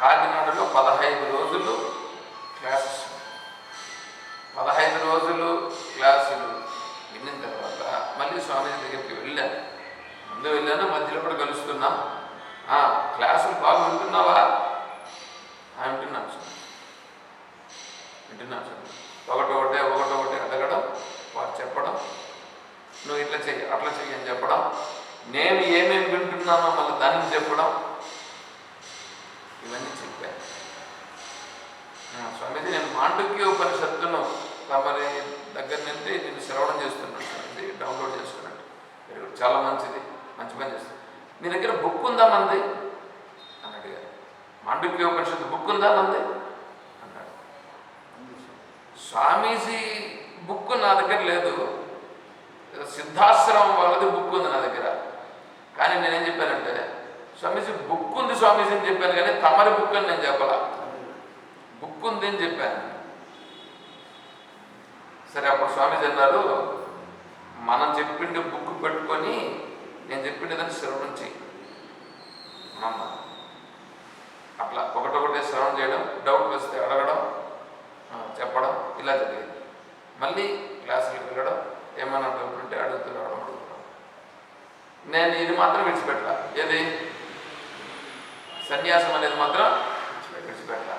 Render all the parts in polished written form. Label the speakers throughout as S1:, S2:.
S1: కాకినాడలో 15 రోజులు క్లాసెస్. 15 రోజులు క్లాసులు విన్న తర్వాత మళ్ళీ స్వామీజీ దగ్గరికి వెళ్ళాను. ముందు వెళ్ళాను, మధ్యలో కూడా కలుస్తున్నాం. క్లాసులు బాగా వింటున్నావా? వింటున్నాను సార్, వింటున్నాను సార్. ఒకటొకటి అడగడం, వారు చెప్పడం, నువ్వు ఇట్లా చెయ్యి అట్లా చెయ్యి అని చెప్పడం, నేను ఏమేమి వింటున్నానో మళ్ళీ దాన్ని చెప్పడం, ఇవన్నీ చెప్పాను. స్వామీజీ నేను మాండుక్య ఉపనిషత్తును తమరి దగ్గర నుండి నేను శ్రవణం చేస్తున్నాను స్వామీజీ, డౌన్లోడ్ చేసుకున్నాను. చాలా మంచిది, మంచి పని చేస్తాను. మీ దగ్గర బుక్ ఉందా మంది అని అడిగారు. మాండుక్య ఉపనిషత్తు బుక్ ఉందా మంది అన్నాడు. స్వామీజీ బుక్ నా దగ్గర లేదు, సిద్ధాశ్రమం వాళ్ళది బుక్ ఉంది నా దగ్గర. కానీ నేనేం చెప్పానంటే, స్వామీజీ బుక్ ఉంది స్వామీజీ అని చెప్పాను, కానీ తమరి బుక్ అని నేను చెప్పాల, బుక్ ఉంది అని చెప్పాను. సరే, అప్పుడు స్వామీజీ అన్నారు, మనం చెప్పిండే బుక్ పెట్టుకొని నేను చెప్పిండేదాన్ని శ్రవణం చెయ్యి అమ్మా. అట్లా ఒకటొకటి శ్రవణం చేయడం, డౌట్ వస్తే అడగడం, చెప్పడం, ఇలా జరిగేది. మళ్ళీ క్లాసులకు వెళ్ళడం, ఏమన్నా డౌట్ ఉంటే అడుగుతున్నాడు. నేను ఇది మాత్రం విడిచిపెట్టా, ఏది సన్యాసం అనేది మాత్రం విడిచిపెట్టా.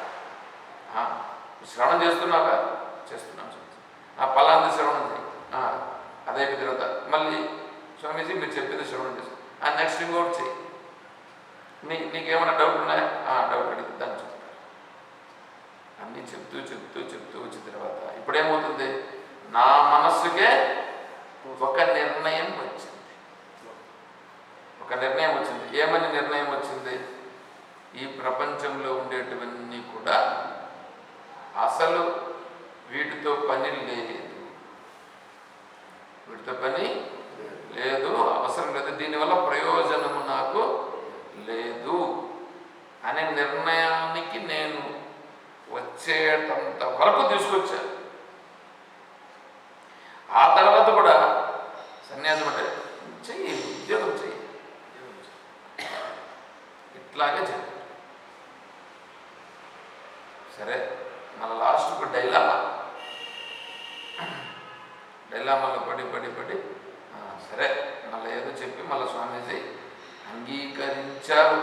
S1: శ్రవణం చేస్తున్నావుగా, చేస్తున్నాం పలాంది శ్రవణం చేయి, అదే తర్వాత మళ్ళీ స్వామీజీ మీరు చెప్పింది శ్రవణం చేస్తాను, నెక్స్ట్ ఇంకోటి చెయ్యి, నీకేమైనా డౌట్ ఉన్నాయా, డౌట్ అడిగి దాన్ని చెప్తాను. అన్నీ చెప్తూ వచ్చిన తర్వాత ఇప్పుడేమవుతుంది, నా మనస్సుకే ఒక నిర్ణయం వచ్చింది. ఏమని నిర్ణయం వచ్చింది? ఈ ప్రపంచంలో ఉండేటివన్నీ కూడా అసలు వీటితో పని లేదు, అవసరం లేదు, దీనివల్ల ప్రయోజనము నాకు లేదు అనే నిర్ణయానికి నేను వచ్చేటంత వరకు తీసుకొచ్చాను. ఆ తర్వాత కూడా సన్యాసం అంటే చెయ్యి, ఉద్యోగం చెయ్యి, ఇట్లాగే చెప్పారు. సరే, మన లాస్ట్కు డైలామాలో పడి సరే మళ్ళీ ఏదో చెప్పి మళ్ళీ స్వామీజీ అంగీకరించారు.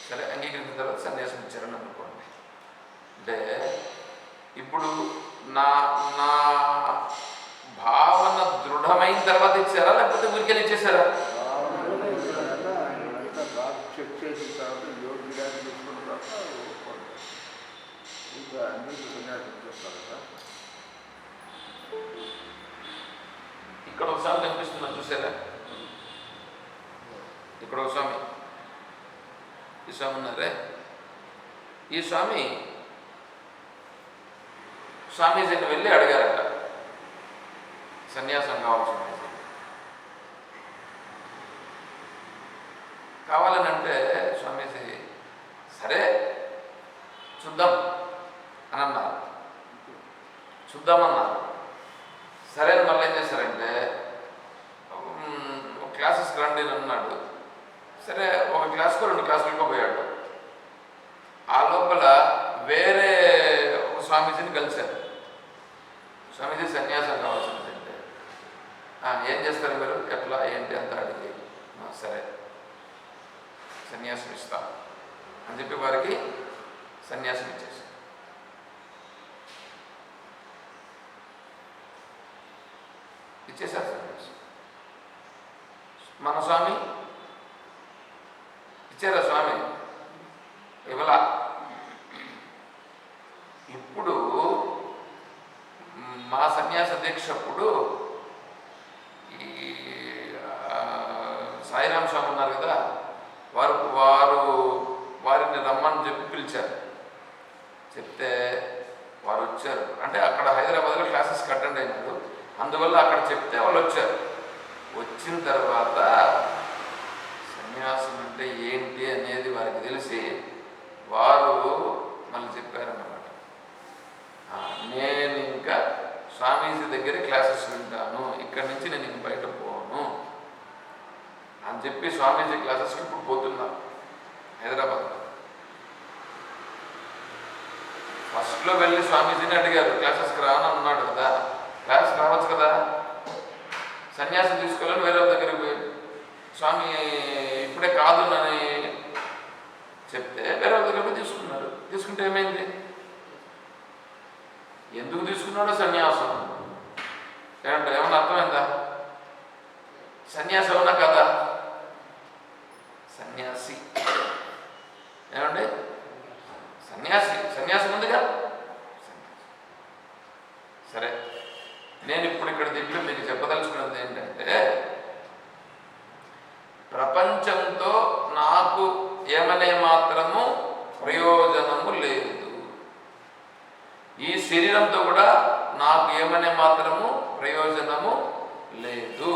S1: సరే, అంగీకరించిన తర్వాత సన్యాసం ఇచ్చారని అనుకోండి. అంటే ఇప్పుడు నా భావన దృఢమైన తర్వాత ఇచ్చారా, లేకపోతే ఊరికే ఇచ్చేసారా? ఇక్కడ ఒక స్వామి కనిపిస్తున్నా, చూసారా? ఇక్కడ ఒక స్వామి, ఈ స్వామి ఉన్నారే, ఈ స్వామీజీని వెళ్ళి అడిగారట, సన్యాసం కావాల్సిన కావాలని అంటే స్వామీజీ సరే చూద్దాం అని అన్నారు. చూద్దామన్నారు. సరే అని మళ్ళీ ఏం చేశారంటే, క్లాసెస్కి రండి అని అన్నాడు. సరే, ఒక క్లాస్కో 2 క్లాసులకో పోయాడు. ఆ లోపల వేరే ఒక స్వామీజీని కలిశారు. స్వామీజీ సన్యాసం కావాల్సింది అంటే, ఏం చేస్తారు మీరు, ఎట్లా ఏంటి అంతా అడిగి, సరే సన్యాసం ఇస్తాం అని చెప్పి వారికి సన్యాసం ఇచ్చేసారు. సన్యాసం. మన స్వామి ఇచ్చారా? స్వామి ఇవ్వలా. ఇప్పుడు మా సన్యాస దీక్షప్పుడు ఈ సాయిరాం స్వామి ఉన్నారు కదా, వారిని రమ్మని చెప్పి పిలిచారు. చెప్తే వారు వచ్చారు. అంటే అక్కడ హైదరాబాద్లో క్లాసెస్కి అటెండ్ అయినారు, అందువల్ల అక్కడ చెప్తే వాళ్ళు వచ్చారు. వచ్చిన తర్వాత సన్యాసం అంటే ఏంటి అనేది వారికి తెలిసి వారు మళ్ళీ చెప్పారన్నమాట, నేను ఇంకా స్వామీజీ దగ్గర క్లాసెస్ వింటాను, ఇక్కడి నుంచి నేను ఇంక బయట పోను అని చెప్పి స్వామీజీ క్లాసెస్కి ఇప్పుడు పోతున్నాను హైదరాబాద్లో. ఫస్ట్లో వెళ్ళి స్వామీజీని అడిగారు, క్లాసెస్కి రావని అన్నాడు కదా, క్లాస్కి రావచ్చు కదా. సన్యాసం తీసుకోవాలని వేరే దగ్గరికి పోయి స్వామి ఇప్పుడే కాదు అని చెప్తే వేరే దగ్గరికి తీసుకున్నారు. తీసుకుంటే ఏమైంది? ఎందుకు తీసుకున్నాడో సన్యాసం ఏమంటే ఏమన్నా అర్థమైందా? సన్యాసి అవునా కదా? సన్యాసి ఏమండి? సన్యాసి ముందుగా సరే. నేను ఇప్పుడు ఇక్కడ దీంట్లో మీకు చెప్పదలుచుకున్నది ఏంటంటే, ప్రపంచంతో నాకు ఏమనే మాత్రము ప్రయోజనము లేదు, ఈ శరీరంతో కూడా నాకు ఏమనే మాత్రము ప్రయోజనము లేదు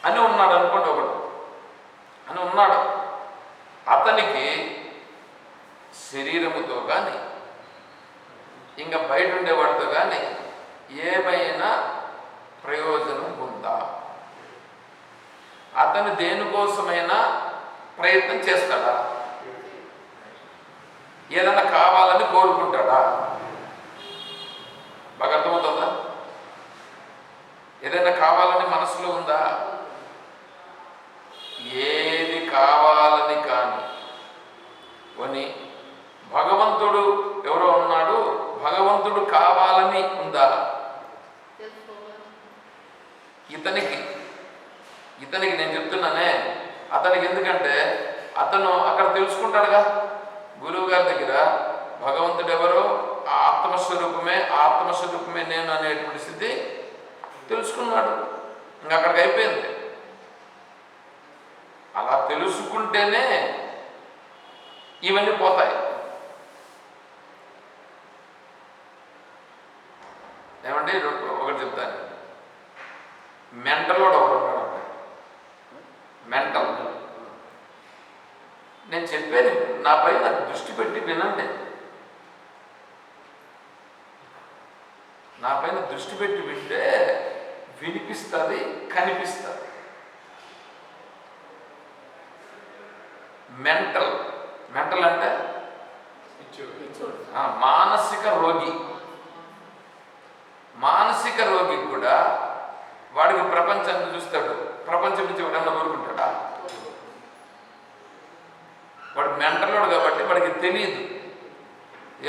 S1: అని ఉన్నాడు అనుకోండి. ఒకడు అని ఉన్నాడు, అతనికి శరీరముతో కానీ ఇంకా బయట ఉండేవాడితో కానీ ఏమైనా ప్రయోజనం ఉందా? అతను దేనికోసమైనా ప్రయత్నం చేస్తాడా? ఏదైనా కావాలని కోరుకుంటాడా? బాగా అర్థమవుతుందా? ఏదైనా కావాలని మనసులో ఉందా? ఏది కావాలని కానీ కొని భగవంతుడు ఎవరో ఉన్నాడు, భగవంతుడు కావాలని ఉందా? ఇతనికి నేను చెప్తున్నానే, అతనికి ఎందుకంటే అతను అక్కడ తెలుసుకుంటాడుగా గురువు గారి దగ్గర భగవంతుడు ఎవరో, ఆ ఆత్మస్వరూపమే నేను అనేటువంటి స్థితి తెలుసుకున్నాడు. ఇంకా అక్కడికి అయిపోయింది. అలా తెలుసుకుంటేనే ఇవన్నీ పోతాయి. ఏమంటే ఒకటి చెప్తాను, మెంటల్ కూడా ఒకటి ఉన్నాడు. మెంటల్ నేను చెప్పేది నా పైన దృష్టి పెట్టి వినండి. నా పైన దృష్టి పెట్టి వింటే వినిపిస్తుంది, కనిపిస్తుంది. మెంటల్ అంటే మానసిక రోగి. మానసిక రోగికి కూడా వాడికి ప్రపంచాన్ని చూస్తాడు, ప్రపంచం నుంచి ఎవడన్నా కోరుకుంటాడా? వాడు మెంటలోడు కాబట్టి వాడికి తెలియదు.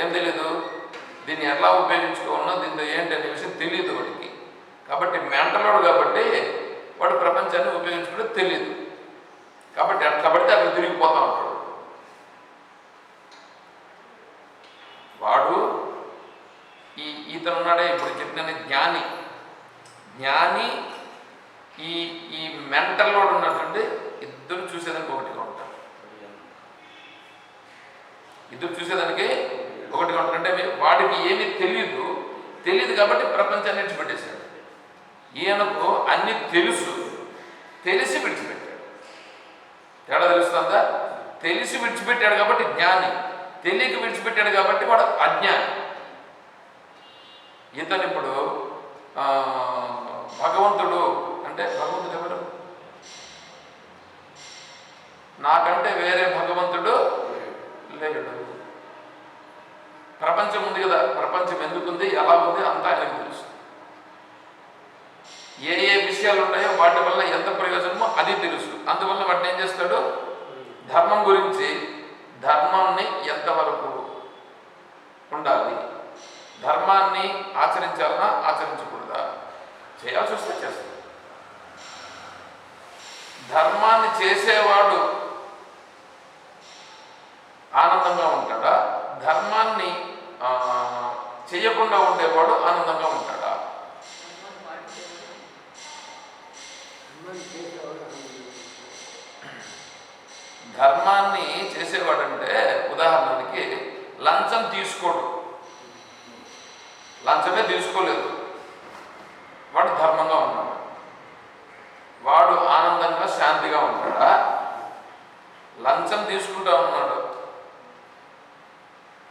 S1: ఏం తెలీదు? దీన్ని ఎలా ఉపయోగించుకోవాలన్నా దీంతో ఏంటి అనే విషయం తెలియదు వాడికి. కాబట్టి మెంటలోడు కాబట్టి వాడు ప్రపంచాన్ని ఉపయోగించుకోవడం తెలియదు. కాబట్టి అట్లా పడితే అట్లా తిరిగిపోతా ఉంటాడు. వాడు ఈతను ఉన్నాడే ఇప్పుడు చెప్పిన జ్ఞాని ఈ మెంటల్లోడు ఉన్నటువంటి ఇద్దరు చూసేదానికి ఒకటిగా ఉంటారు. ఇద్దరు చూసేదానికి ఒకటిగా ఉంటారంటే వాడికి ఏమీ తెలియదు కాబట్టి ప్రపంచాన్ని విడిచిపెట్టేశాడు. ఈయనకు అన్ని తెలిసి విడిచిపెట్టాడు. తేడా తెలుస్తుందా? తెలిసి విడిచిపెట్టాడు కాబట్టి జ్ఞాని, తెలియక విడిచిపెట్టాడు కాబట్టి వాడు అజ్ఞాని. ఇతను ఇప్పుడు భగవంతుడు అంటే భగవంతుడు ఎవరు? నాకంటే వేరే భగవంతుడు లేడు. ప్రపంచం ఉంది కదా, ప్రపంచం ఎందుకుంది, ఎలా ఉంది అంతా ఆయనకు తెలుసు. ఏ విషయాలు ఉన్నాయో వాటి వల్ల ఎంత ప్రయోజనమో అది తెలుసు. అందువల్ల వాటిని ఏం చేస్తాడు? ధర్మం గురించి, ధర్మాన్ని ఎంతవరకు ఉండాలి, ధర్మాన్ని ఆచరించాలన్నా ఆచరించకూడదా, చేయాల్సి వస్తే చేస్తాడు. ధర్మాన్ని చేసేవాడు ఆనందంగా ఉంటాడా? ధర్మాన్ని చేయకుండా ఉండేవాడు ఆనందంగా ఉంటాడా? ధర్మాన్ని చేసేవాడంటే ఉదాహరణకి లంచం తీసుకోడు, లంచమే తీసుకోలేదు, వాడు ధర్మంగా ఉన్నాడు, వాడు ఆనందంగా శాంతిగా ఉంటాడా? లంచం తీసుకుంటా ఉన్నాడు,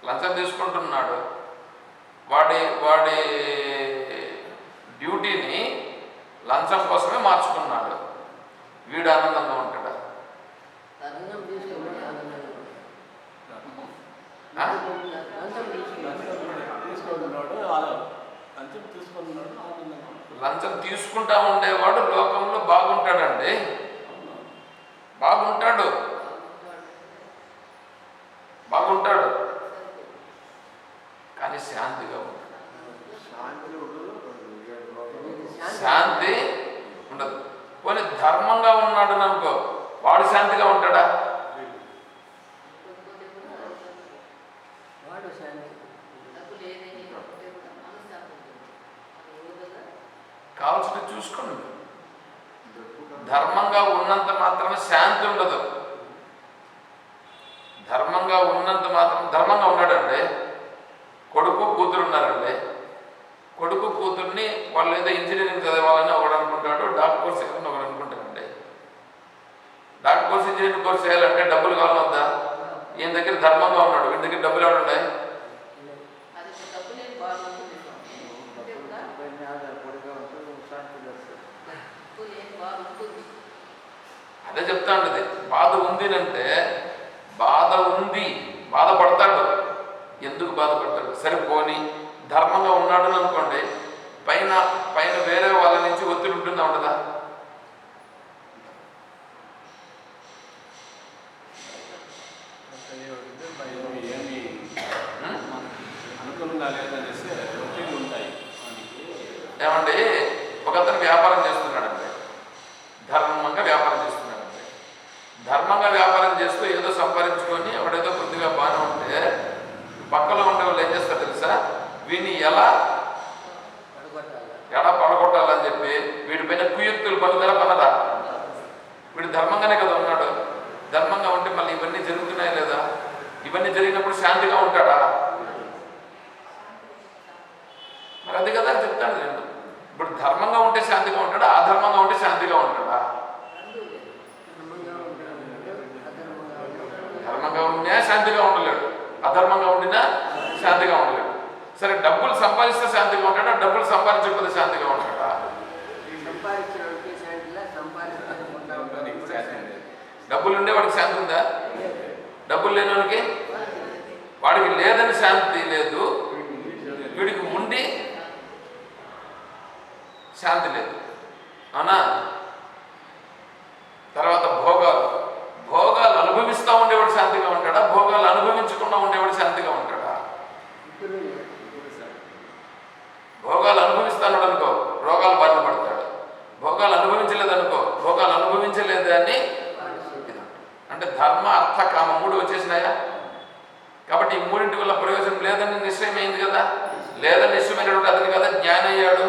S1: లంచం తీసుకుంటున్నాడు, వాడి డ్యూటీని లంచం కోసమే మార్చుకున్నాడు, వీడు ఆనందంగా ఉంటాడా? తీసుకుంటా ఉండేవాడు లోకంలో బాగుంటాడండి, బాగుంటాడు బాగుంటాడు కానీ శాంతిగా ఉంటాడు. శాంతి ఉండదు. పోనీ ధర్మంగా ఉన్నాడు అనుకో, వాడు శాంతిగా ఉంటాడా? కావాల్సిన చూసుకోండి. ధర్మంగా ఉన్నంత మాత్రం శాంతి ఉండదు. ధర్మంగా ఉన్నంత మాత్రం ధర్మంగా ఉన్నాడండి. కొడుకు కూతురు ఉన్నారండి. కొడుకు కూతుర్ని వాళ్ళు ఏదో ఇంజనీరింగ్ చదవాలని ఒకడు అనుకుంటాడు, డాక్టర్ కోర్స్ చేయాలని ఒకడు అనుకుంటాడండి. డాక్టర్ కోర్స్ ఇంజనీరింగ్ కోర్స్ చేయాలంటే డబ్బులు కావాలి వద్దా? ఈయన దగ్గర ధర్మంగా ఉన్నాడు, వీడి దగ్గర డబ్బులు ఎవడున్నాయి? అదే చెప్తా ఉండేది. బాధ ఉంది అంటే బాధ ఉంది, బాధపడతాడు. ఎందుకు బాధపడతాడు? సరిపోని ధర్మంగా ఉన్నాడు అనుకోండి, పైన పైన వేరే వాళ్ళ నుంచి ఒత్తిడి ఉంటుందా ఉండదా? ఏమండి, ఒకతను వ్యాపారం చేస్తున్నాడండి, ధర్మంగా వ్యాపారం చేస్తున్నాడండి. ధర్మంగా వ్యాపారం చేస్తూ ఏదో సంపాదించుకొని ఒకడేదో కొద్దిగా బాగానే ఉంటే పక్కలో ఉండే వాళ్ళు ఏం చేస్తారు తెలుసా? వీడిని ఎలా పడగొట్టాలని చెప్పి వీడిపైన కుయుక్తులు పలుదల పనదా? వీడు ధర్మంగానే కదా ఉన్నాడు. ధర్మంగా ఉంటే మళ్ళీ ఇవన్నీ జరుగుతున్నాయి లేదా? ఇవన్నీ జరిగినప్పుడు శాంతిగా ఉంటాడా? మరి అది కదా చెప్తాను నేను. ఇప్పుడు ధర్మంగా ఉంటే శాంతిగా ఉంటాడా, అధర్మంగా ఉంటే శాంతిగా ఉంటాడా? ధర్మంగా ఉన్నా శాంతిగా ఉండలేడు, అధర్మంగా ఉండినా శాంతిగా ఉండలేడు. సరే, డబ్బులు సంపాదిస్తే శాంతిగా ఉంటాడా, డబ్బులు సంపాదించకపోతే శాంతిగా ఉంటాడా? డబ్బులు ఉండే వాడికి శాంతి ఉందా? డబ్బులు లేనివాడికి, వాడికి లేదని శాంతి లేదు, వీడికి ఉండి శాంతి లేదు. అవునా? తర్వాత భోగాలు భోగాలు అనుభవిస్తూ ఉండేవాడు శాంతిగా ఉంటాడా, భోగాలు అనుభవించకుండా ఉండేవాడు శాంతిగా ఉంటాడా? భోగాలు అనుభవిస్తాడు అనుకో, రోగాలు బారిన పడతాడు. భోగాలు అనుభవించలేదనుకో, భోగాలు అనుభవించలేదని. అంటే ధర్మ అర్థ కామ మూడు వచ్చేసినాయా? కాబట్టి ఈ మూడింటి వల్ల ప్రయోజనం లేదని నిశ్చయమైంది కదా. లేదని నిశ్చయమైనటువంటి అతని కదా జ్ఞానం అయ్యాడు.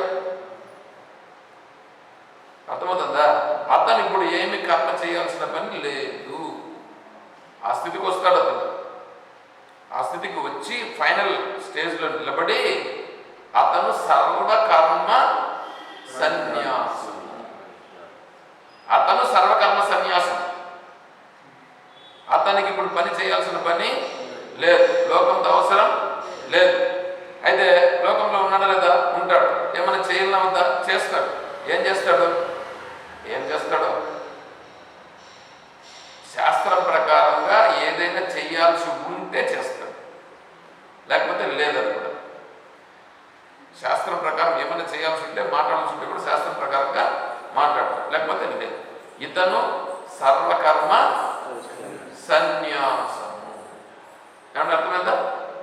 S1: అర్థమవుతుందా? అతను ఇప్పుడు ఏమి కర్మ చేయాల్సిన పని లేదు. ఆ స్థితికి వస్తాడు అతను. ఆ స్థితికి వచ్చి ఫైనల్ స్టేజ్లో నిలబడి అతను సర్వకర్మ సన్యాసం. అతను సర్వకర్మ సన్యాసం. అతనికి ఇప్పుడు పని చేయాల్సిన పని లేదు, లోకంతో అవసరం లేదు. అయితే లోకంలో ఉన్నాడా లేదా? ఉంటాడు. ఏమైనా చేయాలన్నా వద్దా? చేస్తాడు. ఏం చేస్తాడు? శాస్త్రం ప్రకారంగా ఏదైనా చేయాల్సి ఉంటే చేస్తాడు, లేకపోతే లేదని కూడా. శాస్త్రం ప్రకారం ఏమైనా చేయాల్సి ఉంటే, మాట్లాడాల్సి ఉంటే కూడా శాస్త్రం ప్రకారంగా మాట్లాడతాడు, లేకపోతే లేదు. ఇతను సర్వకర్మ సన్యాసము. ఏమన్నా అర్థమైందా?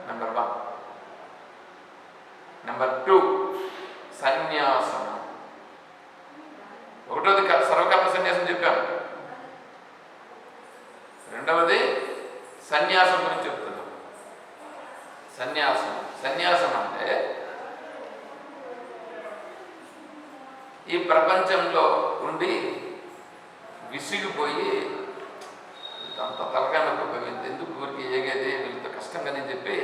S1: నెంబర్ 1. నెంబర్ 2 సన్యాసము. ఒకటోది సర్వకర్మ సన్యాసం చెప్పాము. రెండవది సన్యాసం గురించి చెప్తున్నాం. సన్యాసం అంటే ఈ ప్రపంచంలో ఉండి విసిగిపోయి అంత తలకాయ నొప్పి, ఎందుకు ఊరికి ఏగేది, వీళ్ళతో కష్టంగా అని చెప్పి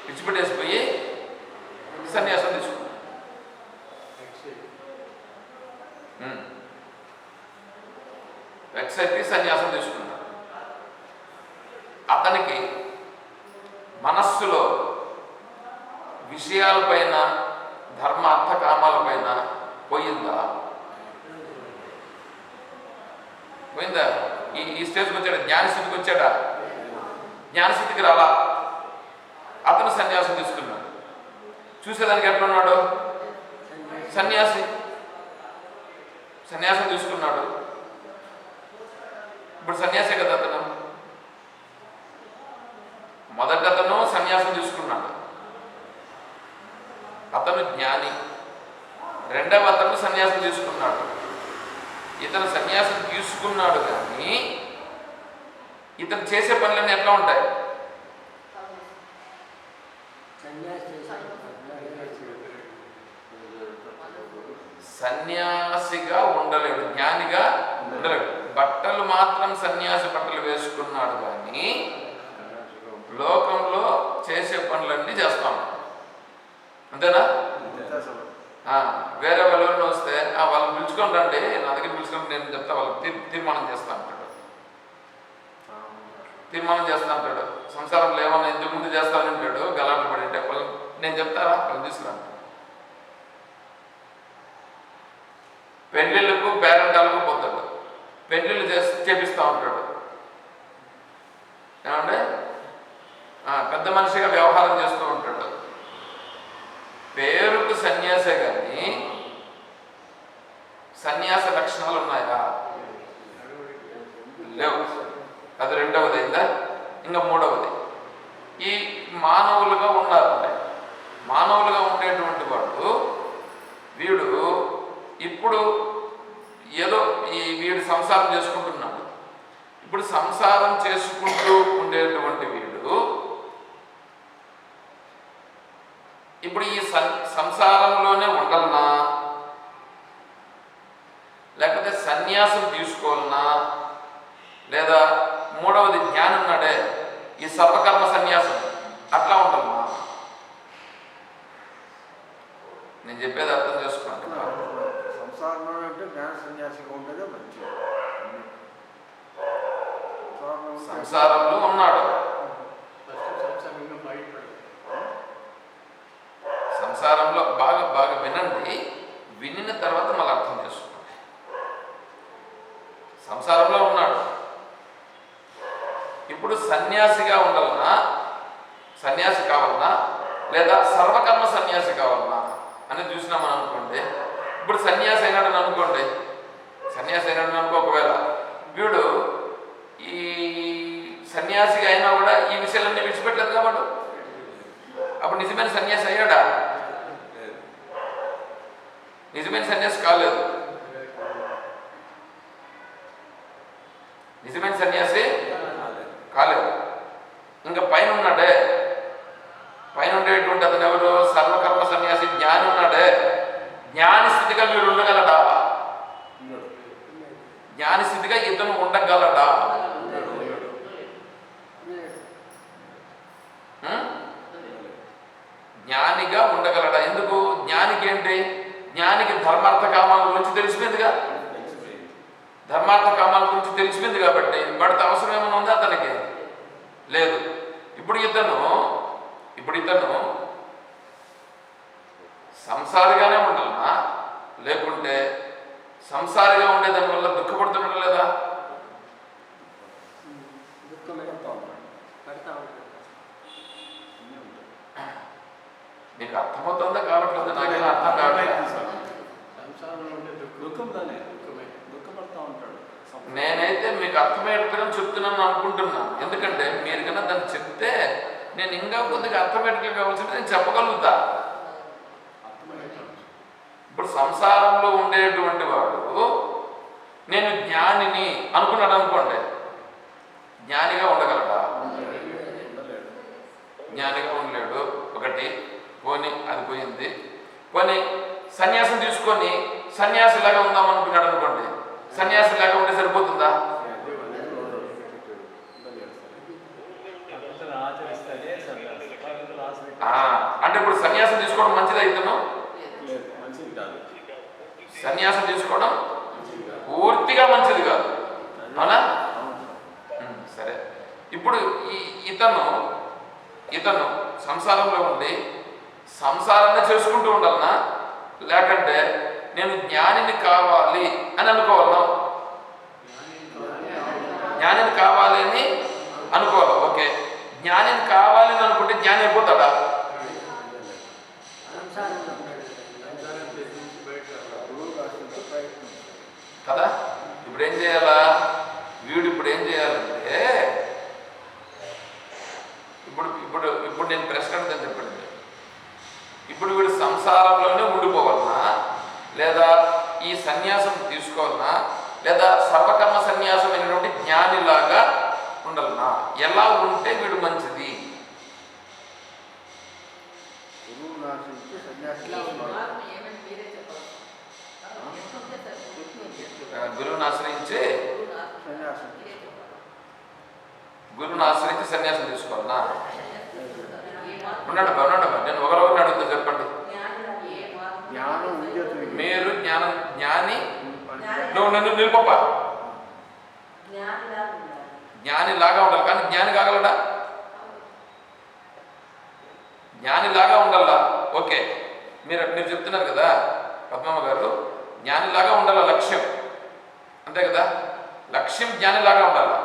S1: విడిచిపెట్టేసిపోయి సన్యాసం తీసుకున్నాం. వెక్సైట్కి సన్యాసం తీసుకున్నాడు. అతనికి మనస్సులో విషయాలపైన, ధర్మ అర్థ కామాలపైన పోయిందా? ఈ స్టేజ్కి వచ్చాడా? జ్ఞానస్థితికి వచ్చాడా? జ్ఞానస్థితికి రాలా. అతను సన్యాసం తీసుకున్నాడు. చూసేదానికి ఎట్లా ఉన్నాడు? సన్యాసి. సన్యాసం తీసుకున్నాడు. ఇప్పుడు సన్యాసే కదా అతను. మొదట అతను సన్యాసం తీసుకున్నాడు, అతను జ్ఞాని. రెండవ అతను సన్యాసం తీసుకున్నాడు. ఇతను సన్యాసం తీసుకున్నాడు కానీ ఇతను చేసే పనులన్నీ ఎట్లా ఉంటాయి? సన్యాసిగా ఉండలేడు, జ్ఞానిగా ఉండలేడు. బట్టలు మాత్రం సన్యాసి బట్టలు వేసుకున్నాడు కానీ లోకంలో చేసే పనులన్నీ చేస్తాం. అంతేనా? వేరే వాళ్ళు వస్తే వాళ్ళని పిలుచుకొని రండి, నా దగ్గర పిలుచుకొని నేను చెప్తా, వాళ్ళకి తీర్మానం చేస్తా అంటాడు. తీర్మానం చేస్తా అంటాడు. సంసారంలో ఏమన్నా ఇంతకు ముందు చేస్తానంటాడు, గలాట్లు పడింటే నేను చెప్తారా వాళ్ళు తీసుకురా. పెళ్ళిళ్ళకు పేరెంటాలకు పోతాడు, పెళ్ళిళ్ళు చేపిస్తూ ఉంటాడు. ఏమంటే పెద్ద మనిషిగా వ్యవహారం చేస్తూ ఉంటాడు. పేరుకు సన్యాసే కానీ సన్యాస లక్షణాలు ఉన్నాయా? లేవు. అది రెండవది అయిందా? ఇంకా మూడవది, ఈ మానవులుగా ఉన్నారంటే మానవులుగా ఉండేటువంటి వాడు వీడు ఇప్పుడు ఏదో వీడు సంసారం చేసుకుంటున్నాడు. ఇప్పుడు సంసారం చేసుకుంటూ ఉండేటువంటి వీడు ఇప్పుడు ఈ సంసారంలోనే ఉండాలన్నా లేకపోతే సన్యాసం తీసుకోవాలన్నా, లేదా మూడవది జ్ఞానం ఉన్నాడే ఈ సర్వకర్మ సన్యాసం అట్లా ఉండాలన్నా? నేను చెప్పేది అర్థం చేసుకోండి.
S2: సంసారంలో అంటే జ్ఞాన సన్యాసిగా ఉండేదే మంచిది.
S1: సంసారంలో ఉన్నాడు, సంసారంలో బాగా బాగా వినండి, వినిన తర్వాత మళ్ళీ అర్థం చేసుకోండి. సంసారంలో ఉన్నాడు, ఇప్పుడు సన్యాసిగా ఉండాలన్నా, సన్యాసి కావాలన్నా, లేదా సర్వకర్మ సన్యాసి కావాలన్నా అని చూసినామని అనుకోండి. ఇప్పుడు సన్యాసి అయినాడని అనుకోండి, సన్యాసి అయినాడని అనుకో, ఒకవేళ వీడు ఈ సన్యాసిగా అయినా కూడా ఈ విషయాలన్నీ విడిచిపెట్టలేదు కాబట్టి అప్పుడు నిజమైన సన్యాసి అయ్యాడా? నిజమైన సన్యాసి కాలేదు. నిజమైన సన్యాసి కాలేదు. ఇంకా పైన ఉన్నాడే, పైన ఉండేటువంటి అతను ఎవరు? సర్వకర్మ సన్యాసి జ్ఞాని ఉన్నాడే. జ్ఞాని స్థితిగా వీడు ఉండగలడా? జ్ఞాని స్థితిగా ఇతను ఉండగలడా? జ్ఞానిగా ఉండగలడా? ఎందుకు? జ్ఞానికి ఏంటి? జ్ఞానికి ధర్మార్థ కామాల గురించి తెలిసిపోయిందిగా. ధర్మార్థ కామాల గురించి తెలిసిపోయింది కాబట్టి వాడితో అవసరం ఏమైనా ఉందా? అతనికి లేదు. ఇప్పుడు ఇతను సంసారిగానే ఉండాలన్నా, లేకుంటే సంసారిగా ఉండేదాని వల్ల దుఃఖపడుతున్నాడు లేదా? నీకు అర్థమవుతుందా కావట్లేదు? నాకేనా అర్థం కావట్లేదు. నేనైతే మీకు అర్థమయ్యేట్టుగా చెప్తున్నాను అనుకుంటున్నాను. ఎందుకంటే మీరు కన్నా దాన్ని చెప్తే నేను ఇంకా కొద్దిగా అర్థమయ్యేట్టుగా కావాల్సింది నేను చెప్పగలుగుతా. ఇప్పుడు సంసారంలో ఉండేటువంటి వాడు నేను జ్ఞానిని అనుకున్నాడు అనుకోండి, జ్ఞానిగా ఉండగలడా? జ్ఞానిగా ఉండలేడు. ఒకటి పోనీ అది పోయింది. పోనీ సన్యాసం తీసుకొని సన్యాసిలాగా ఉందాం అనుకున్నాడు అనుకోండి, సన్యాసిలాగా ఉంటే సరిపోతుందా? అంటే ఇప్పుడు సన్యాసం తీసుకోవడం మంచిదా? ఇతను సన్యాసం తీసుకోవడం పూర్తిగా మంచిది కాదు, అవునా? సరే, ఇప్పుడు ఇతను సంసారంలో ఉండి సంసారాన్ని చేసుకుంటూ ఉండాలన్నా, లేకంటే నేను జ్ఞానిని కావాలి అని అనుకోవాలన్నా? జ్ఞానిని కావాలి అని అనుకోవాలి. ఓకే, జ్ఞానిని కావాలి అని అనుకుంటే జ్ఞాని అయిపోతాడా? ఇప్పుడు ఏం చేయాలా? వీడు ఇప్పుడు ఏం చేయాలంటే ఇప్పుడు ఇప్పుడు ఇప్పుడు నేను ప్రశ్న అడుగుతాను, చెప్పండి. ఇప్పుడు వీడు సంసారంలోనే ఉండిపోవాలనా, లేదా ఈ సన్యాసం తీసుకోవాలనా, లేదా సర్వకర్మ సన్యాసం అయినటువంటి జ్ఞానిలాగా ఉండాలనా? ఎలా ఉంటే వీడు మంచిది?
S2: గురువుని ఆశ్రయించి సన్యాసి
S1: గురువుని ఆశ్రయించి
S2: సన్యాసం
S1: గురువుని ఆశ్రయించి సన్యాసం తీసుకోవాలనా? ఉండండి నేను ఒకరిని అడుగుతా, చెప్పండి.
S2: జ్ఞానం విద్యుత్
S1: మీరు జ్ఞాని నువ్వు నన్ను నిలుపప్ప జ్ఞానిలాగా ఉండాలి, కానీ జ్ఞాని కాగలడా? జ్ఞానిలాగా ఉండాలా? ఓకే, మీరు మీరు చెప్తున్నారు కదా పద్మమ్మ గారు, జ్ఞానిలాగా ఉండాలా లక్ష్యం, అంతే కదా? లక్ష్యం జ్ఞానిలాగా ఉండాలా,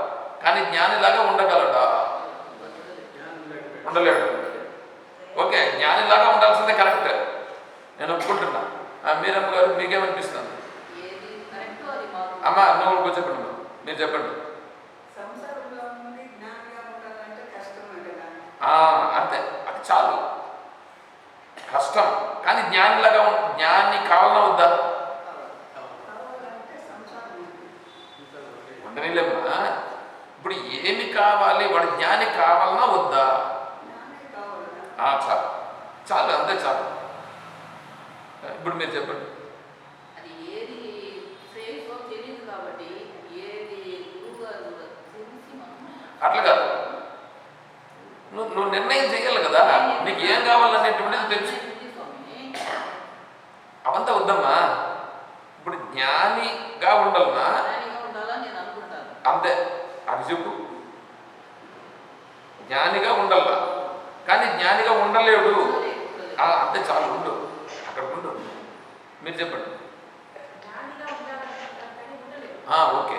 S1: కానీ జ్ఞానిలాగా ఉండగలడా? ఉండలేడు. ఓకే, జ్ఞానిలాగా ఉండాల్సిందే, కరెక్ట్, నేను ఒప్పుకుంటున్నా. మీరమ్మ గారు మీకేమనిపిస్తుంది? అమ్మ నువ్వు చెప్పండి, మీరు చెప్పండి. అంతే, అది చాలు. కష్టం, కానీ జ్ఞానిలాగా జ్ఞాని కావాలన్నా వద్దా? ఉండనిలేమ్మా. ఇప్పుడు ఏమి కావాలి? వాడు జ్ఞాని కావాలన్నా వద్దా? చాలు చాలు, అంతే చాలు. ఇప్పుడు మీరు చెప్పండి. అట్లా కాదు, నువ్వు నిర్ణయం చేయాలి కదా, నీకు ఏం కావాలనేటువంటిది తెలుసు. అవంతా వద్దమ్మా. ఇప్పుడు జ్ఞానిగా ఉండాలన్నా అంతే, అది చెప్పు. జ్ఞానిగా ఉండాలా, కానీ జ్ఞానిగా ఉండలేడు, అంతే చాలు, ఉండు అక్కడ ఉండు. మీరు చెప్పండి. ఓకే,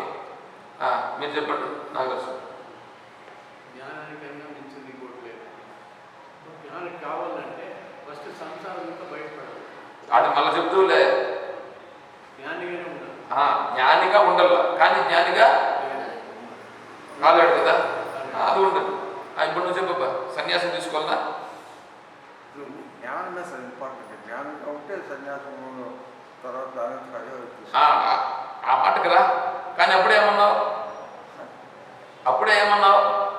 S1: మీరు చెప్పండి. నాకు తెలుసు.
S3: జ్ఞానానికన్నా మించింది ఇంకోట్లేదు. జ్ఞానం కావాలంటే ఫస్ట్ సంసారం ఇంకా బయటపడాలి.
S1: అది మళ్ళీ చెప్తూలే,
S3: జ్ఞానిగానే ఉండాలి.
S1: జ్ఞానిగా ఉండాల, కానీ జ్ఞానిగా కాలేడు కదా, అది ఉండదు. ఇప్పుడు నువ్వు చెప్పబ్బా, సన్యాసం తీసుకోవాలన్నా?
S2: జ్ఞానమే సార్ ఇంపార్టెంట్. జ్ఞానం ఉంటే సన్యాసం తర్వాత
S1: ఆ మాటకు రా. కానీ అప్పుడేమన్నావు?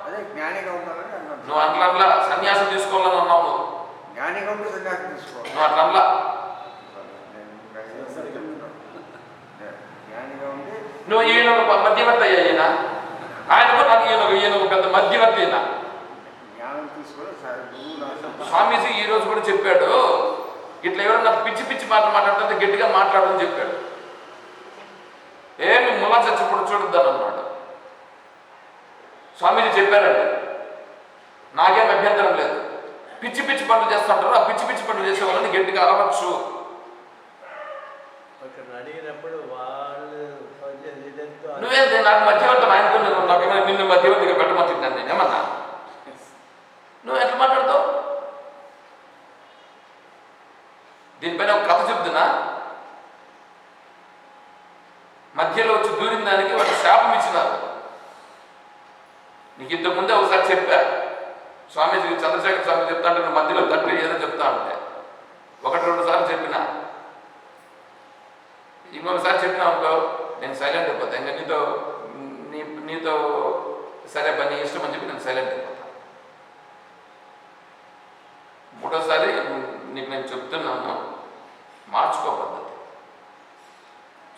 S2: అదే జ్ఞానిగా ఉండాలని అన్నాను.
S1: నువ్వు అట్లా సన్యాసం తీసుకోవాలని అన్నావు. నువ్వు
S2: జ్ఞానిగా ఉంటే సన్యాసం తీసుకోవాలి.
S1: నువ్వు అట్లా
S2: జ్ఞానిగా ఉండి
S1: నువ్వు ఈయన మధ్యవర్తి అయ్యా, ఆయనకు నాకు ఈయన ఒక పెద్ద మధ్యవర్తి అయినా.
S2: జ్ఞానం తీసుకొని
S1: స్వామీజీ ఈ రోజు కూడా చెప్పాడు, ఇట్లా ఎవరన్నా పిచ్చి పిచ్చి మాట్లాడుతుంటే గట్టిగా మాట్లాడని చెప్పాడు. ఏమి ములా చచ్చిపోడు చూడొద్దాను అన్నాడు స్వామీజీ, చెప్పారండి. నాకేం అభ్యంతరం లేదు. పిచ్చి పిచ్చి పనులు చేస్తుంటారు, ఆ పిచ్చి పిచ్చి పనులు చేసే వాళ్ళని గట్టిగా అరవచ్చు.
S3: అడిగినప్పుడు వాళ్ళు
S1: నువ్వేంటి నాకు మధ్యవర్తి, ఆయనతో నాకేమైనా నిన్ను మధ్యవర్తిగా పెట్టమని తిన్నాను నేను ఏమన్నా? నువ్వు ఎట్లా మాట్లాడతావు? దీనిపైన ఒక కథ చెప్తున్నా. మధ్యలో వచ్చి దూరిన దానికి వాడు శాపం ఇచ్చినారు. నీకు ఇంతకుముందే ఒకసారి చెప్పా, స్వామీజీ చంద్రశేఖర స్వామి చెప్తా అంటే నువ్వు మధ్యలో తండ్రి ఏదో చెప్తా ఉంటే 1-2 సార్లు చెప్పినా. ఇంకొకసారి చెప్పినా అనుకో, నేను సైలెంట్ అయిపోతా. ఇంకా నీతో సరే నీ ఇష్టం అని చెప్పి నేను సైలెంట్ అయిపోతా. 3వసారి నీకు నేను చెప్తున్నాను, మార్చుకో పద్ధతి,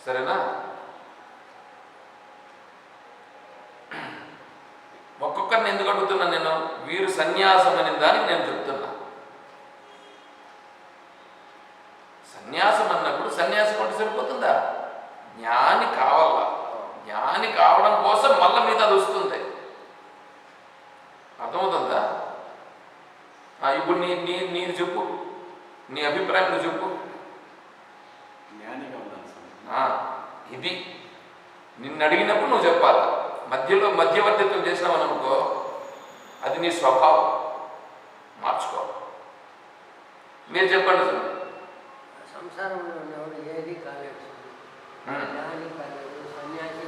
S1: సరేనా? ఒక్కొక్కరిని ఎందుకు అడుగుతున్నా నేను? వీరు సన్యాసం అనే దానికి నేను చెప్తున్నా. సన్యాసం అన్నప్పుడు సన్యాసం అంటే సరిపోతుందా? జ్ఞాని కావాలా. జ్ఞాని కావడం కోసం మళ్ళీ మీద అది వస్తుంది. అర్థమవుతుందా? ఇప్పుడు నీది చెప్పు, నీ అభిప్రాయం నువ్వు చెప్పు. ఇది నిన్ను అడిగినప్పుడు నువ్వు చెప్పాలి. మధ్యలో మధ్యవర్తిత్వం చేసినావని అనుకో, అది నీ స్వభావం, మార్చుకో. మీరు చెప్పండి సార్.
S4: సంసారంలో ఉన్నవాడు ఏది కాలేదు, జ్ఞాని కాలేదు, సన్యాసి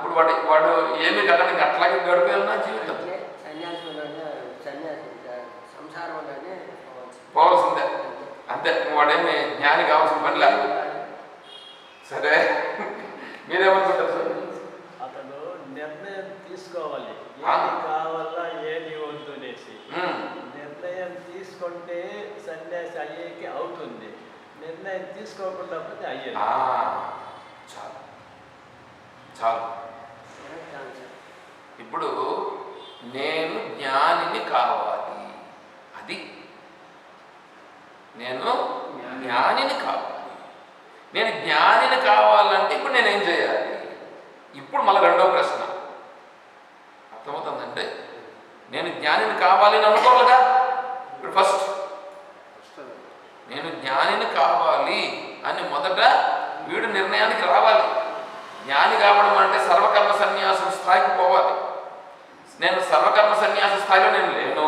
S1: ఇప్పుడు వాడు ఏమి కాక నీకు అట్లాగే గడిపేయాలి నా జీవితం.
S4: సంసారంలోనే
S1: పోవాల్సిందే అంతే. వాడేమి జ్ఞాని కావాల్సిన పని లేదు. సరే మీరేమనుకుంటారు సార్?
S5: అతను నిర్ణయం తీసుకోవాలి,
S1: ఆ.
S5: ఏది కావాలా ఏది వద్దు అనేసి. నిర్ణయం తీసుకుంటే సన్యాసి అయ్యేకి అవుతుంది, నిర్ణయం తీసుకోకుండా పోతే అయ్యేది.
S1: చాలు చాలు. ఇప్పుడు నేను జ్ఞానిని కావాలి, అది నేను జ్ఞానిని కావాలి. నేను జ్ఞానిని కావాలంటే ఇప్పుడు నేనేం చేయాలి? ఇప్పుడు మళ్ళీ రెండో ప్రశ్న అర్థమవుతుందంటే, నేను జ్ఞానిని కావాలి అని అనుకోవాలిగా. ఇప్పుడు ఫస్ట్ నేను జ్ఞానిని కావాలి అని మొదట వీడు నిర్ణయానికి రావాలి. జ్ఞాని కావడం అంటే సర్వకర్మ సన్యాసం స్థాయికి పోవాలి. నేను సర్వకర్మ సన్యాస స్థాయిలో నేను లేను.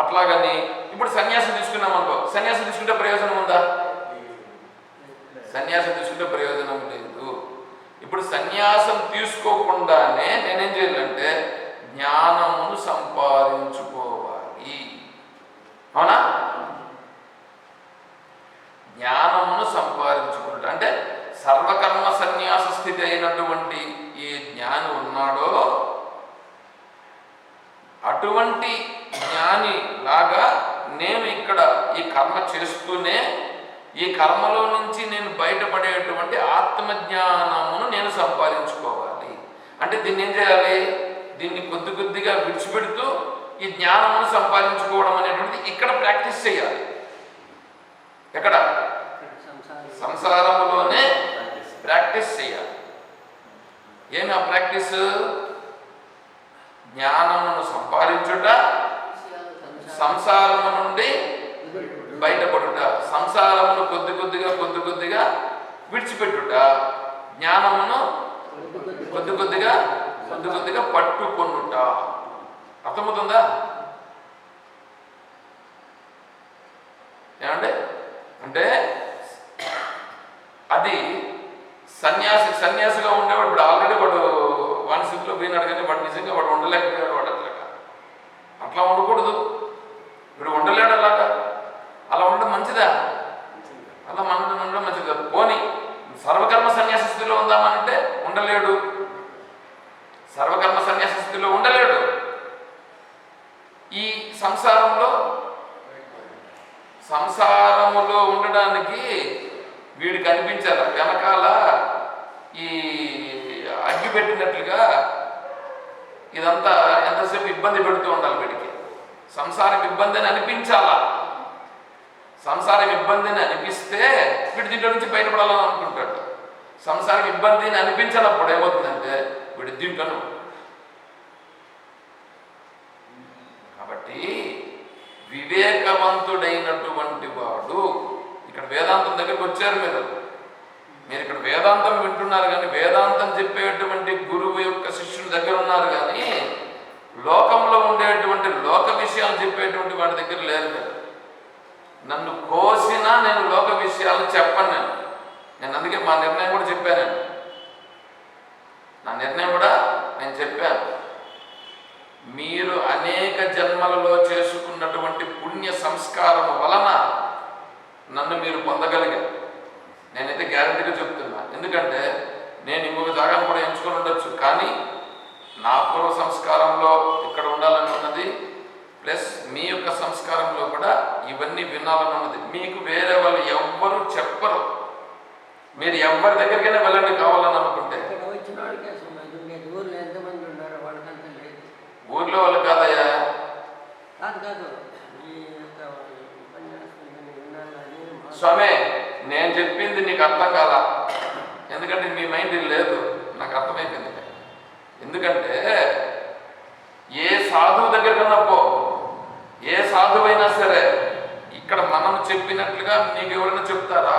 S1: అట్లాగని ఇప్పుడు సన్యాసం తీసుకున్నాం అనుకో, సన్యాసం తీసుకుంటే ప్రయోజనం ఉందా? సన్యాసం తీసుకుంటే ప్రయోజనం లేదు. ఇప్పుడు సన్యాసం తీసుకోకుండానే నేనేం చేయాలంటే జ్ఞానమును సంపాదించుకోవాలి. అవునా? జ్ఞానమును సంపాదించుకుంటా అంటే సర్వకర్మ సన్యాస స్థితి అయినటువంటి ఏ జ్ఞాని ఉన్నాడో అటువంటి జ్ఞాని లాగా నేను ఇక్కడ ఈ కర్మ చేస్తూనే ఈ కర్మలో నుంచి నేను బయటపడేటువంటి ఆత్మజ్ఞానమును నేను సంపాదించుకోవాలి. అంటే దీన్ని ఏం చేయాలి? దీన్ని కొద్ది కొద్దిగా విడిచిపెడుతూ ఈ జ్ఞానమును సంపాదించుకోవడం అనేటువంటిది ఇక్కడ ప్రాక్టీస్ చేయాలి. ఎక్కడ? సంసారములోనే ప్రాక్టీస్ చేయాలి. ఏమి ఆ ప్రాక్టీస్? జ్ఞానమును సంపాదించుట, సంసారము నుండి బయటపడుట, సంసారమును కొద్ది కొద్దిగా విడిచిపెట్టుట, జ్ఞానమును కొద్ది కొద్దిగా పట్టుకొనుట. అర్థమవుతుందా? ఏమండి? అంటే అది సన్యాసిగా ఉండేవాడు. ఇప్పుడు ఆల్రెడీ వాడు వాని స్థితిలో పోయినాడు, కానీ వాడు నిజంగా వాడు ఉండలేకపోయాడు. వాడు అట్లా ఉండకూడదు. ఇప్పుడు ఉండలేడు అలాగా. అలా ఉండడం మంచిదా? అలా ఉండడం మంచిది కాదు. పోనీ సర్వకర్మ సన్యాస స్థితిలో ఉందామనంటే ఉండలేడు. సర్వకర్మ సన్యాస స్థితిలో ఉండలేడు. ఈ సంసారములో ఉండడానికి వీడికి అనిపించాలి వెనకాల ఈ అగ్గి పెట్టినట్లుగా ఇదంతా ఎంతసేపు ఇబ్బంది పెడుతూ ఉండాలి. వీడికి సంసారం ఇబ్బంది అని అనిపించాలా. సంసారం ఇబ్బంది అని అనిపిస్తే వీడు దీంట్లో నుంచి బయటపడాలని అనుకుంటాడు. సంసారం ఇబ్బంది అని అనిపించినప్పుడు ఏమవుతుందంటే వీడు దీంట్లోనే. కాబట్టి వివేకవంతుడైనటువంటి వాడు ఇక్కడ వేదాంతం దగ్గరికి వచ్చారు. మీరు ఇక్కడ వేదాంతం వింటున్నారు, కానీ వేదాంతం చెప్పేటువంటి గురువు యొక్క శిష్యుని దగ్గర ఉన్నారు, కానీ లోకంలో ఉండేటువంటి లోక విషయాలు చెప్పేటువంటి వాడి దగ్గర లేరు. మీరు నన్ను కోసినా నేను లోక విషయాలు చెప్పను. నేను అందుకే మా నిర్ణయం కూడా చెప్పాను. నా నిర్ణయం కూడా నేను చెప్పాను. మీరు అనేక జన్మలలో చేసుకున్నటువంటి పుణ్య సంస్కారం వలన నన్ను మీరు పొందగలిగారు. నేనైతే గ్యారంటీగా చెప్తున్నా. ఎందుకంటే నేను ఇంకొక జాగాను కూడా ఎంచుకొని ఉండొచ్చు, కానీ నా పూర్వ సంస్కారంలో ఇక్కడ ఉండాలని ఉన్నది, ప్లస్ మీ యొక్క సంస్కారంలో కూడా ఇవన్నీ వినాలని ఉన్నది. మీకు వేరే వాళ్ళు ఎవ్వరు చెప్పరు. మీరు ఎవరి దగ్గరికైనా వెళ్ళండి కావాలని అనుకుంటే. ఊర్లో వాళ్ళు కాదయ్యా. స్వామి, నేను చెప్పింది నీకు అర్థం కాదా? ఎందుకంటే మీ మైండ్ లేదు. నాకు అర్థమైపోయింది. ఎందుకంటే ఏ సాధువు దగ్గరకన్నా పో, ఏ సాధువైనా సరే ఇక్కడ మనం చెప్పినట్లుగా నీకు ఎవరైనా చెప్తారా?